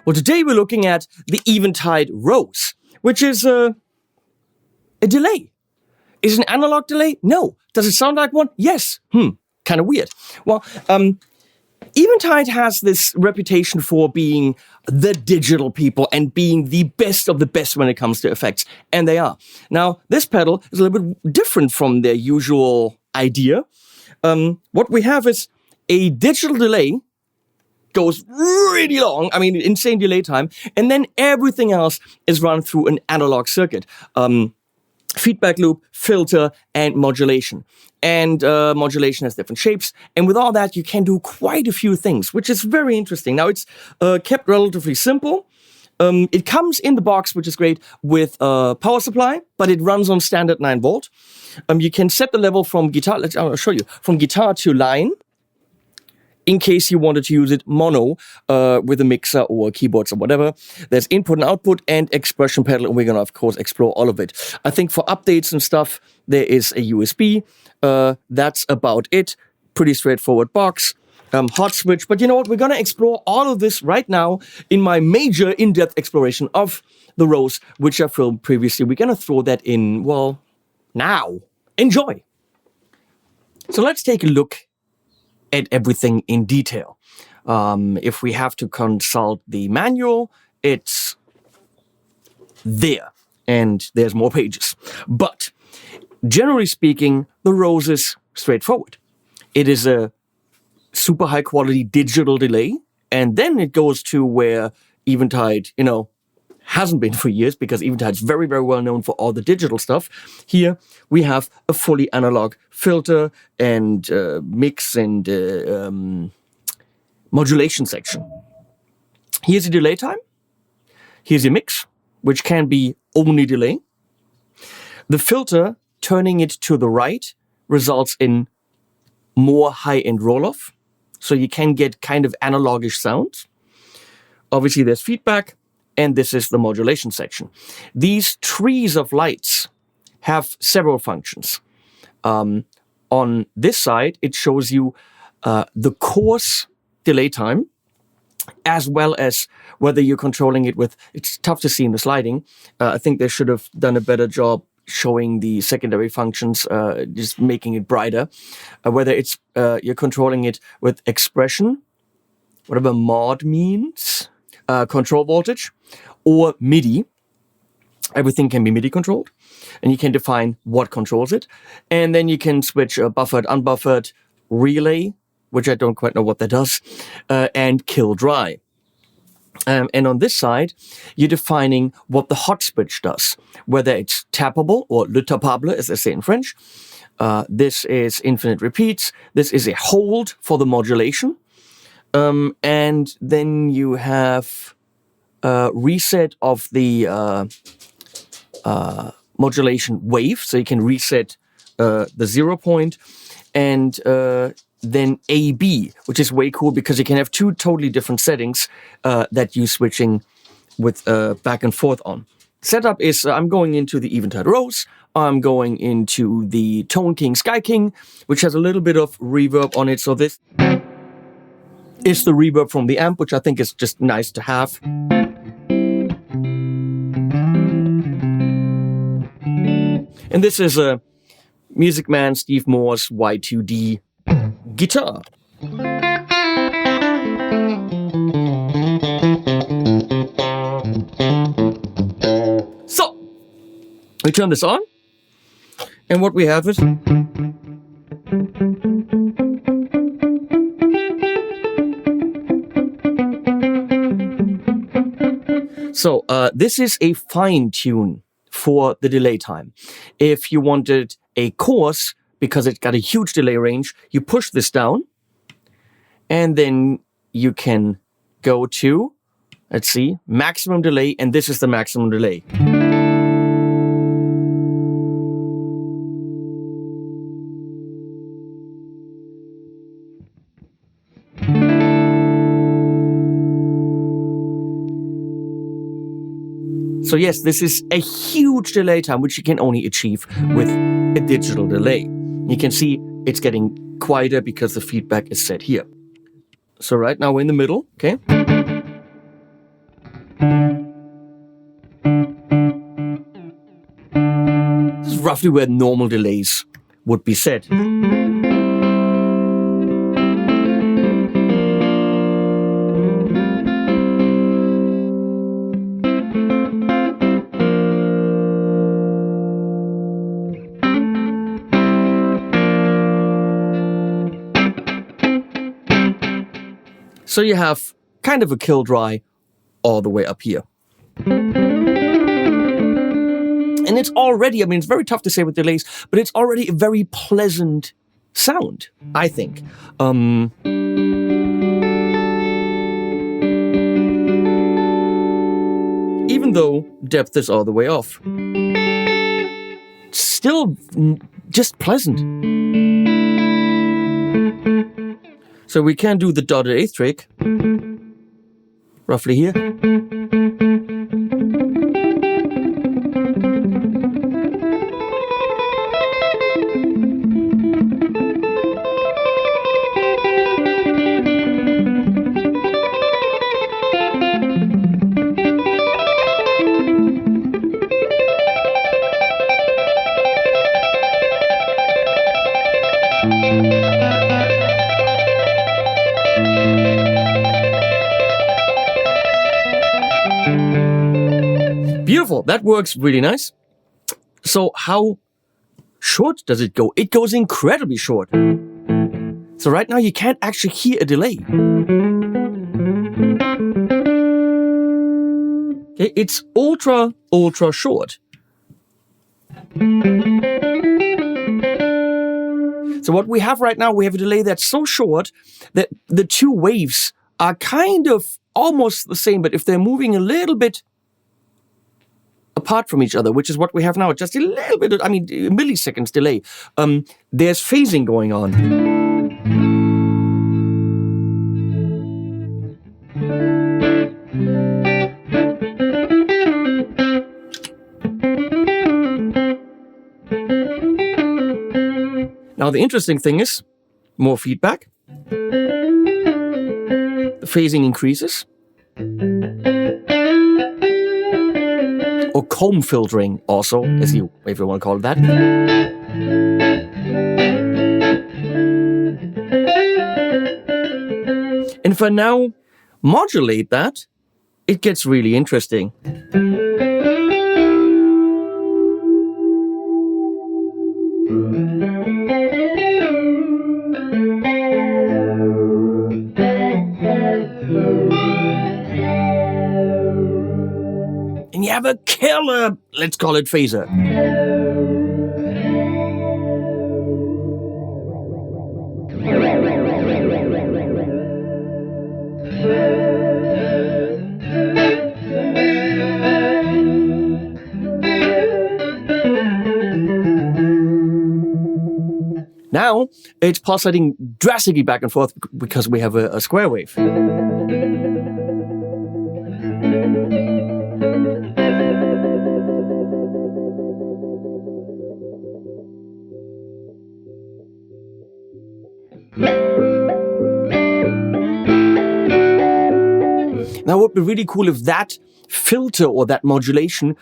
Well, today we're looking at the Eventide Rose, which is a delay. Is it an analog delay? No. Does it sound like one? Yes. Kind of weird. Well, Eventide has this reputation for being the digital people and being the best of the best when it comes to effects, and they are. Now, this pedal is a little bit different from their usual idea. What we have is a digital delay, goes really long, I mean, insane delay time, and then everything else is run through an analog circuit. Feedback loop, filter, and modulation. And modulation has different shapes. And with all that, you can do quite a few things, which is very interesting. Now, it's kept relatively simple. It comes in the box, which is great, with a power supply, but it runs on standard 9 volt. You can set the level from guitar, I'll show you, from guitar to line, in case you wanted to use it mono with a mixer or keyboards or whatever. There's input and output and expression pedal, and we're going to, of course, explore all of it. I think for updates and stuff, there is a USB. That's about it. Pretty straightforward box. Hot switch. But you know what? We're going to explore all of this right now in my major in-depth exploration of the Rose, which I filmed previously. We're going to throw that in, well, now. Enjoy. So let's take a look at everything in detail. If we have to consult the manual, it's there, and there's more pages. But generally speaking, the Rose is straightforward. It is a super high quality digital delay, and then it goes to where Eventide, hasn't been for years, because Eventide's very, very well known for all the digital stuff. Here we have a fully analog filter and mix and modulation section. Here's a delay time. Here's your mix, which can be only delay. The filter, turning it to the right, results in more high-end roll-off, so you can get kind of analogish sounds. Obviously, there's feedback. And this is the modulation section. These trees of lights have several functions. On this side, it shows you the coarse delay time, as well as whether you're controlling it with, it's tough to see in the sliding. I think they should have done a better job showing the secondary functions, just making it brighter. Whether it's you're controlling it with expression, whatever mod means, control voltage, or MIDI. Everything can be MIDI controlled, and you can define what controls it. And then you can switch buffered, unbuffered, relay, which I don't quite know what that does, and kill dry. And on this side, you're defining what the hot switch does, whether it's tappable or le tapable, as they say in French. This is infinite repeats. This is a hold for the modulation. And then you have reset of the modulation wave, so you can reset the 0 point, and then AB, which is way cool because you can have 2 totally different settings that you're switching with back and forth on. Setup is I'm going into the Eventide Rose. I'm going into the Tone King Sky King, which has a little bit of reverb on it. So this is the reverb from the amp, which I think is just nice to have. And this is a Music Man Steve Moore's Y2D guitar. So, we turn this on, and what we have is so this is a fine tune for the delay time. If you wanted a coarse, because it's got a huge delay range, you push this down, and then you can go to, let's see, maximum delay, and this is the maximum delay. So yes, this is a huge delay time, which you can only achieve with a digital delay. You can see it's getting quieter because the feedback is set here. So right now we're in the middle, okay? roughly where normal delays would be set. So you have kind of a kill dry all the way up here. And it's already, I mean, it's very tough to say with delays, but it's already a very pleasant sound, I think. Even though depth is all the way off. Still just pleasant. So we can do the dotted eighth trick, roughly here. Beautiful, that works really nice. So how short does it go? It goes incredibly short. So right now you can't actually hear a delay. Okay, it's ultra short. So what we have right now, we have a delay that's so short that the two waves are kind of almost the same, but if they're moving a little bit apart from each other, which is what we have now, just a little bit, I mean, milliseconds delay, there's phasing going on. Now, the interesting thing is, more feedback. The phasing increases. Or comb filtering also, if you want to call it that. And if I now modulate that, it gets really interesting. And you have a killer, let's call it phaser. Now it's pulsating drastically back and forth because we have a square wave. Now, it would be really cool if that filter or that modulation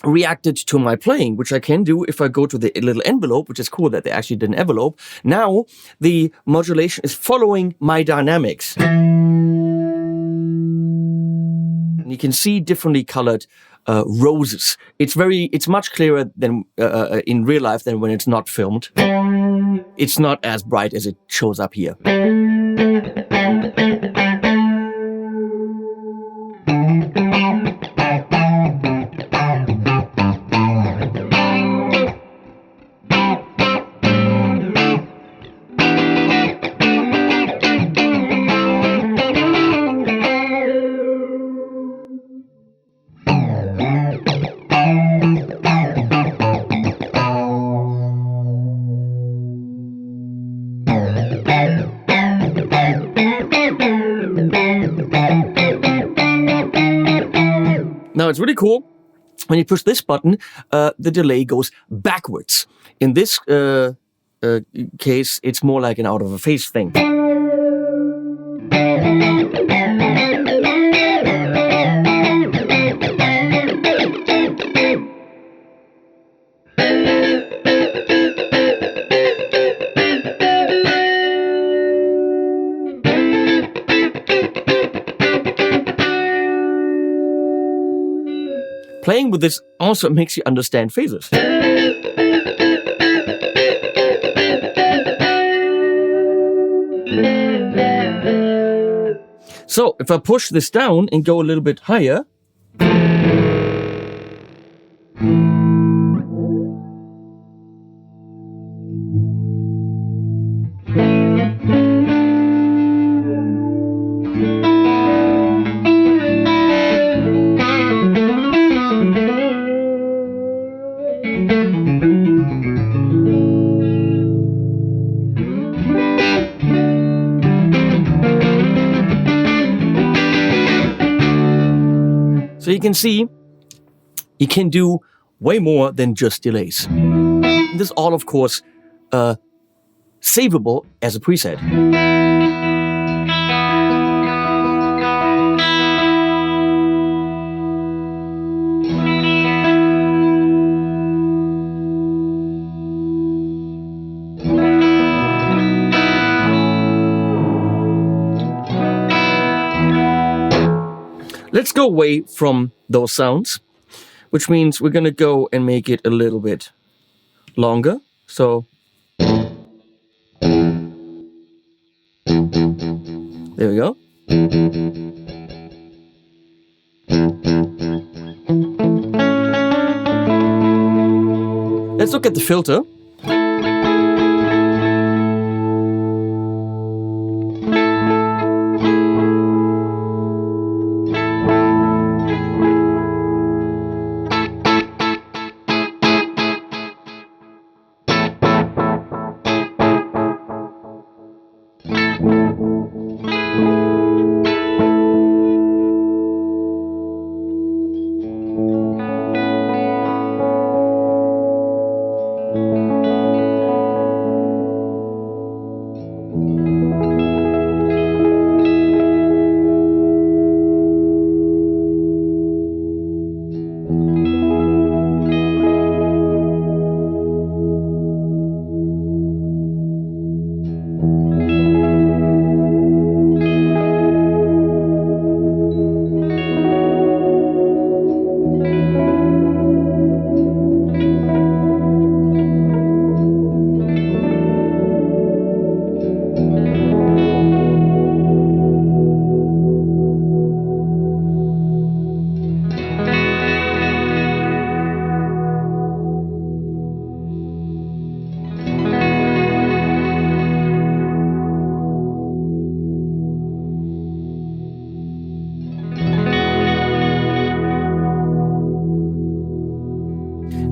reacted to my playing, which I can do if I go to the little envelope, which is cool that they actually did an envelope. Now, the modulation is following my dynamics. And you can see differently colored roses. It's much clearer than in real life than when it's not filmed. It's not as bright as it shows up here. Now it's really cool. When you push this button, the delay goes backwards. In this case, it's more like an out of a phase thing. Playing with this also makes you understand phases. So if I push this down and go a little bit higher, so you can see, you can do way more than just delays. This is all, of course, savable as a preset. Let's go away from those sounds, which means we're going to go and make it a little bit longer. So there we go. Let's look at the filter.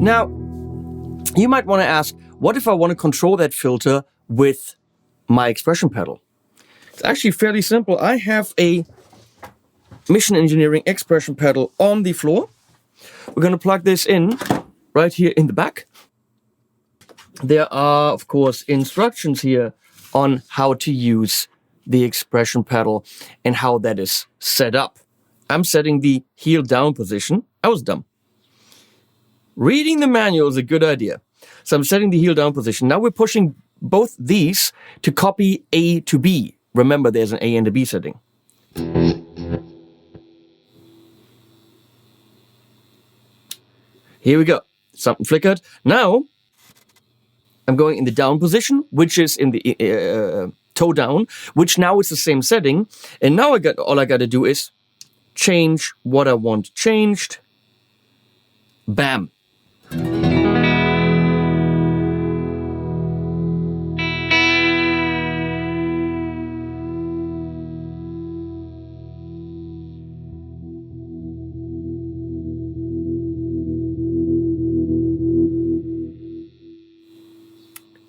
Now, you might want to ask, what if I want to control that filter with my expression pedal? It's actually fairly simple. I have a Mission Engineering expression pedal on the floor. We're going to plug this in right here in the back. There are, of course, instructions here on how to use the expression pedal and how that is set up. I'm setting the heel down position. I was dumb. Reading the manual is a good idea. So I'm setting the heel down position. Now we're pushing both these to copy A to B. Remember, there's an A and a B setting. Here we go. Something flickered. Now I'm going in the down position, which is in the toe down, which now is the same setting. And now all I got to do is change what I want changed. Bam.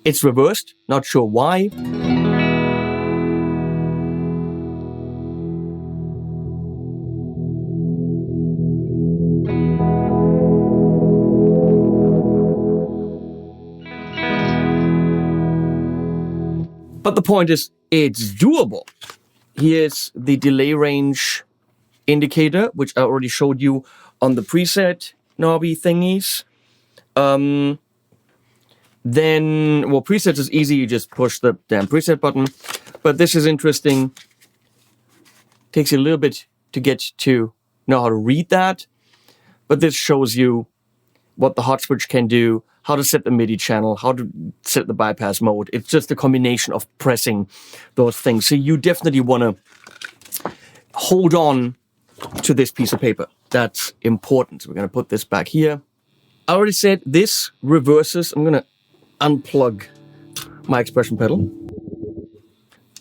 It's reversed, not sure why. But the point is, it's doable. Here's the delay range indicator, which I already showed you on the preset knobby thingies. Then, well, presets is easy. You just push the damn preset button. But this is interesting. Takes you a little bit to get to know how to read that. but this shows you what the hot switch can do, how to set the MIDI channel, how to set the bypass mode. It's just a combination of pressing those things. So you definitely want to hold on to this piece of paper. That's important. So we're going to put this back here. I already said this reverses. I'm going to unplug my expression pedal.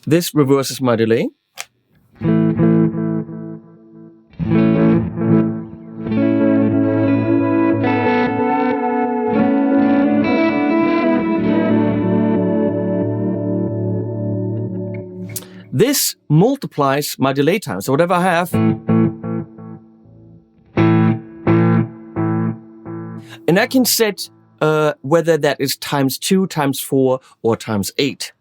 This reverses my delay. This multiplies my delay time. So whatever I have, and I can set whether that is ×2, ×4, or ×8.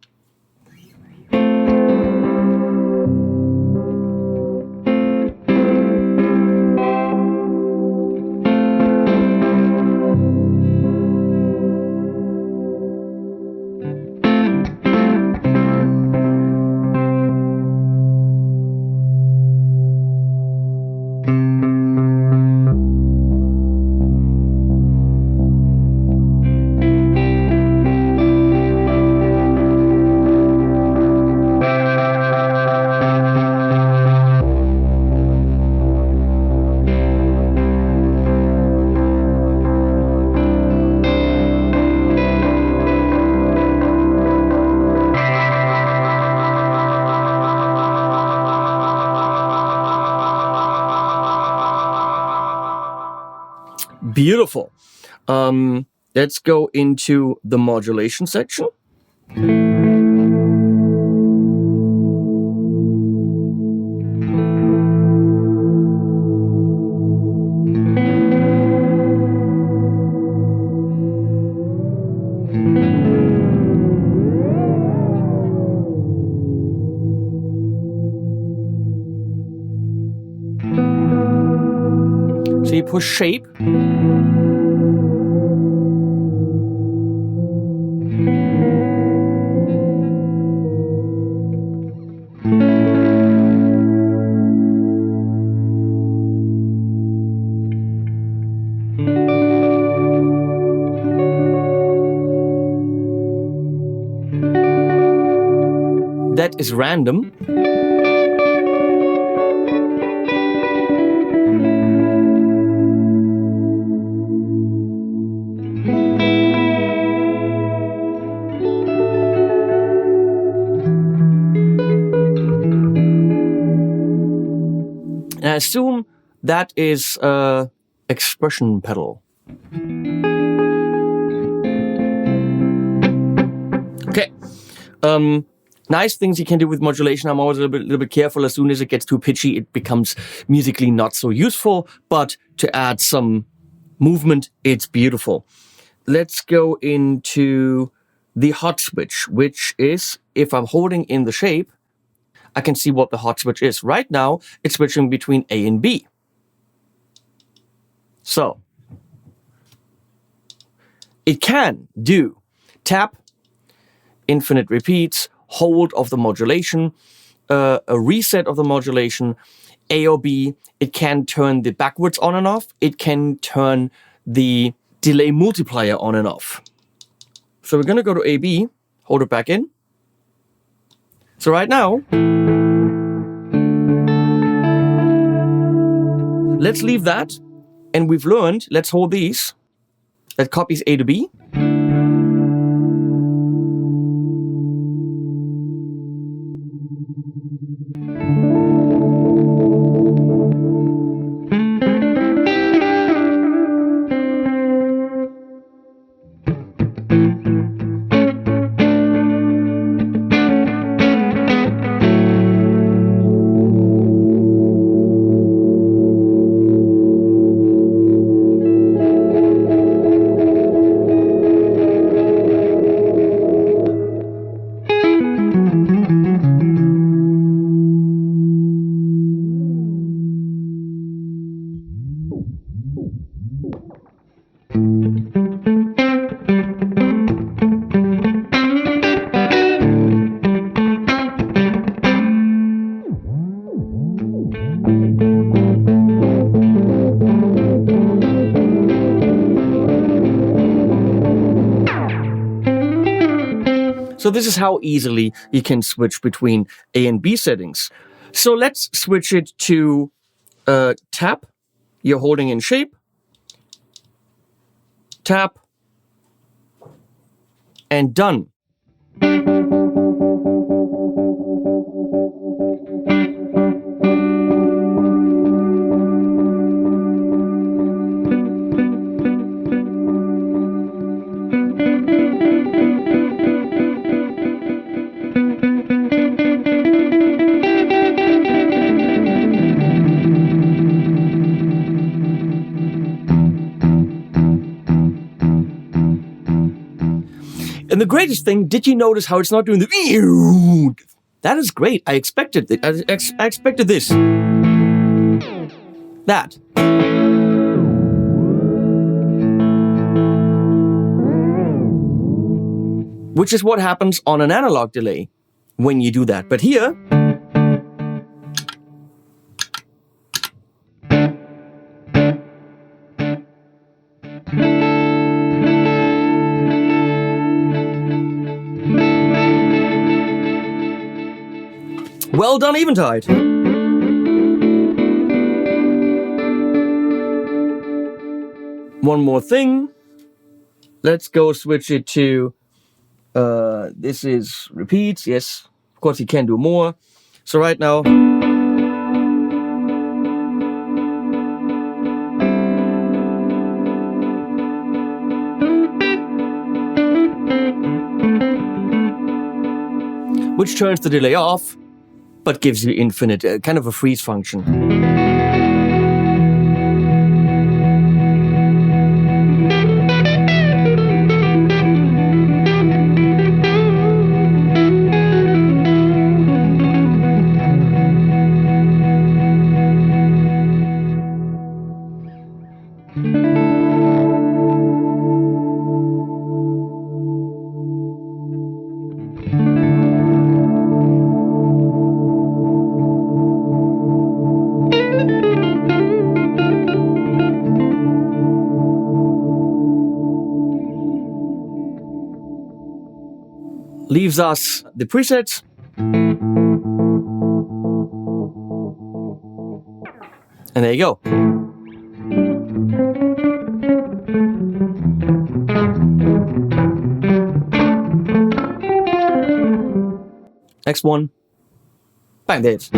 Beautiful. Let's go into the modulation section. So you push shape. That is random. And I assume that is expression pedal. Okay. Nice things you can do with modulation. I'm always a little bit careful. As soon as it gets too pitchy, it becomes musically not so useful. But to add some movement, it's beautiful. Let's go into the hot switch, which is, if I'm holding in the shape, I can see what the hot switch is. Right now, it's switching between A and B. So, it can do tap, infinite repeats, hold of the modulation, a reset of the modulation, A or B. It can turn the backwards on and off. It can turn the delay multiplier on and off. So we're going to go to AB, hold it back in. So right now, let's leave that. And we've learned, let's hold these. That copies A to B. So this is how easily you can switch between A and B settings. So let's switch it to tap. You're holding in shape. Tap. And done. And the greatest thing, did you notice how it's not doing the... That is great. I expected it. I expected this. That. Which is what happens on an analog delay when you do that. But here... Well done, Eventide. One more thing. Let's go switch it to, this is repeats. Yes, of course you can do more. So right now, which turns the delay off, but gives you infinite, kind of a freeze function. Leaves us the presets. And there you go. Next one. Bang, there it is.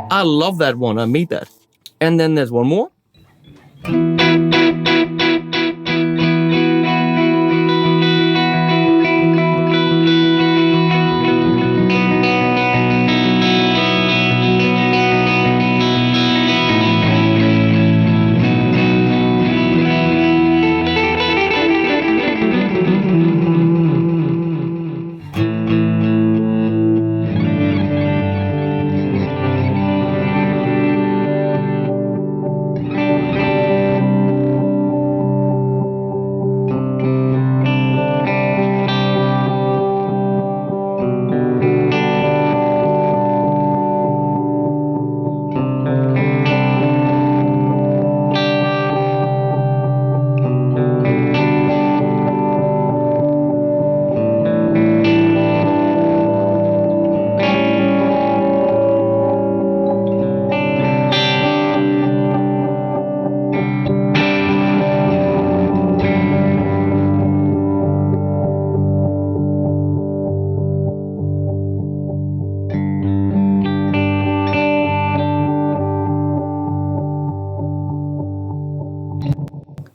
I love that one. I made that. And then there's one more.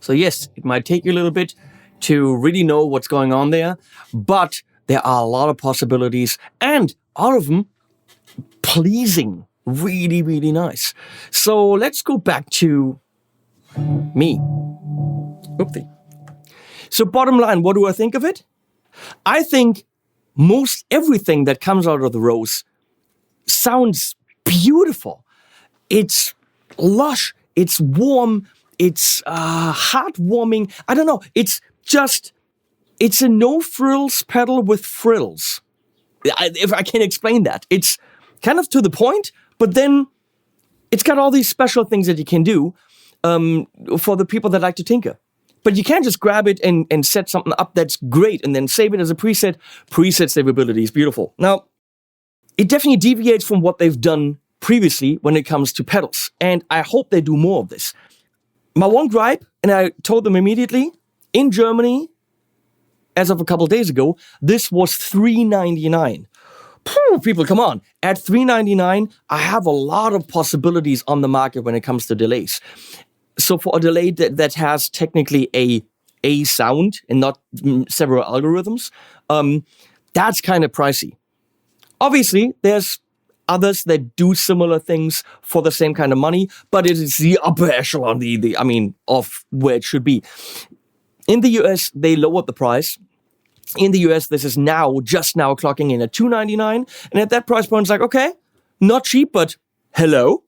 So yes, it might take you a little bit to really know what's going on there, but there are a lot of possibilities, and all of them pleasing, really, really nice. So let's go back to me. Oopsie. So bottom line, what do I think of it? I think most everything that comes out of the Rose sounds beautiful. It's lush, it's warm, it's heartwarming. I don't know, it's a no-frills pedal with frills. If I can explain that. It's kind of to the point, but then it's got all these special things that you can do for the people that like to tinker. But you can't just grab it and set something up that's great and then save it as a preset. Preset savability is beautiful. Now, it definitely deviates from what they've done previously when it comes to pedals, and I hope they do more of this. My one gripe, and I told them immediately, in Germany, as of a couple of days ago, this was $399. People, come on. At $399, I have a lot of possibilities on the market when it comes to delays. So for a delay that has technically a sound and not several algorithms, that's kind of pricey. Obviously, there's others that do similar things for the same kind of money, but it is the upper echelon, of where it should be. In the US, they lowered the price. In the US, this is just now clocking in at $299. And at that price point, it's like, okay, not cheap, but hello.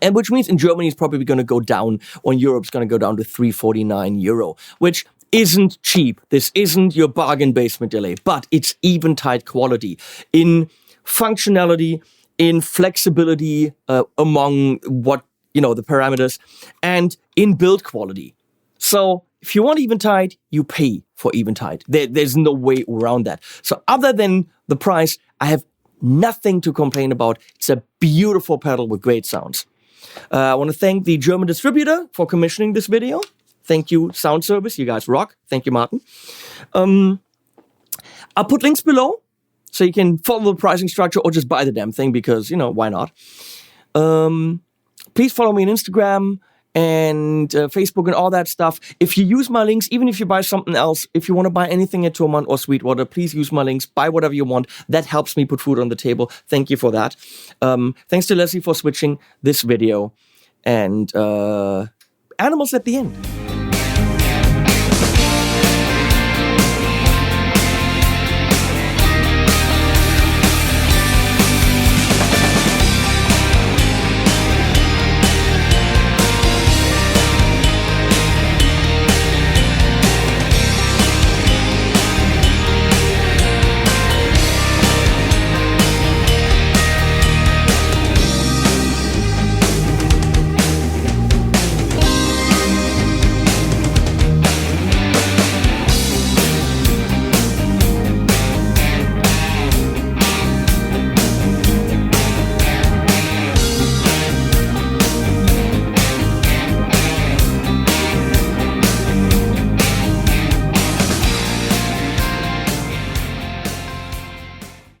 And which means in Germany, it's probably going to go down, or in Europe, it's going to go down to €349, which isn't cheap. This isn't your bargain basement delay, but it's Eventide quality in functionality, in flexibility among the parameters, and in build quality. So if you want Eventide, you pay for Eventide. There's no way around that. So other than the price, I have nothing to complain about. It's a beautiful pedal with great sounds. I want to thank the German distributor for commissioning this video. Thank you, Sound Service. You guys rock. Thank you, Martin. I'll put links below so you can follow the pricing structure or just buy the damn thing because, why not? Please follow me on Instagram and Facebook and all that stuff. If you use my links, even if you buy something else, if you want to buy anything at Thomann or Sweetwater, please use my links. Buy whatever you want. That helps me put food on the table. Thank you for that. Thanks to Leslie for switching this video. And animals at the end.